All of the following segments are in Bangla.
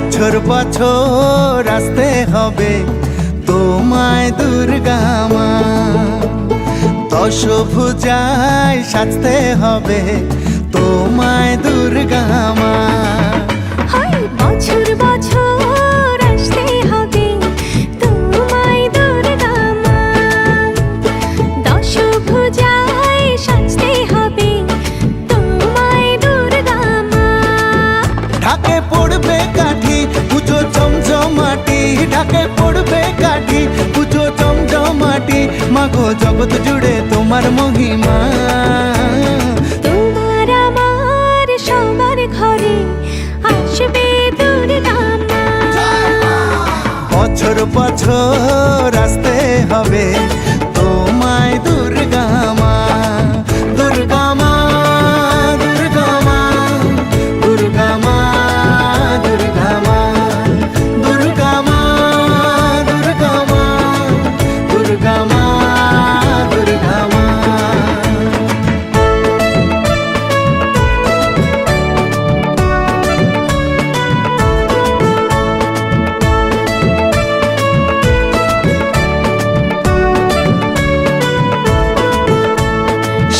বছর বছর আসতে হবে তোমায় দুর্গা মা, দশভুজায় সাজতে হবে তোমায় দুর্গা মা। বছর বছর আসতে হবে তোমায় দুর্গা মা, দশভুজায় সাজতে হবে তোমায় দুর্গা মা। ঢাকে পড়বে কাঠি পুজো জমজমাটি, ঢাকে পড়বে কাঠি পুজো জমজমাটি, মাগো জগৎ জুড়ে তোমার মহিমা। তোমার আমার সবার ঘরে আসবে দুর্গা মা। বছর বছর আসতে হবে তোমায় দুর্গা মা, দুর্গা মা, দুর্গা মা, দুর্গা মা, দুর্গা মা, দুর্গা মা, দুর্গা মা, দুর্গা মা, দুর্গা মা।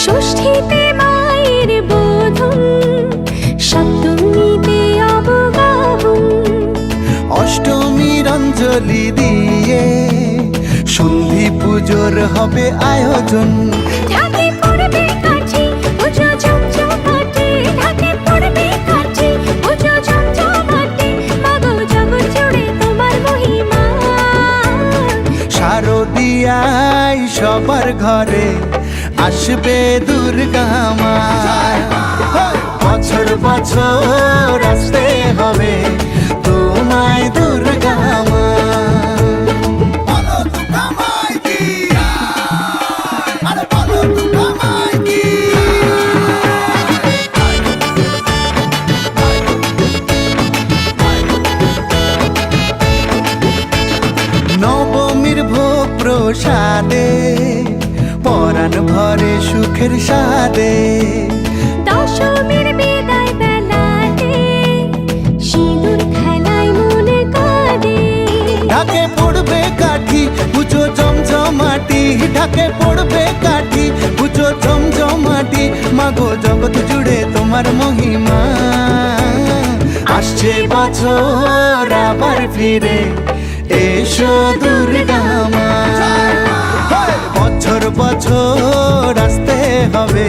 ষষ্ঠীতে মায়ের বোধন, সপ্তমীতে অবগাহন, অষ্টমীর অঞ্জলি দিয়ে সন্ধি পুজোর হবে আয়োজন। ঢাকে পড়বে কাঠি পুজো জমজমাটি, ঢাকে পড়বে কাঠি পুজো জমজমাটি, মাগো জগৎ জুড়ে তোমার মহিমা। শারদিয়ায় সবার ঘরে আসবে দুর্গা মা, বছর বছর আসতে হবে তোমায় দুর্গা মা। নবমীর ভোগ প্রসাদে পরাণ ভরে সুখের সাদে, দশমীর বিদায় বেলাতে সিঁদুর খেলায় মনে কাঁদে। ঢাকে পড়বে কাঠি পুজো জমজমাটি, ঢাকে পড়বে কাঠি পুজো জমজমাটি, মাগো জগৎ জুড়ে তোমার মহিমা। আসছে বছর আবার ফিরে এসো দুর্গা মা, বছর বছর আসতে হবে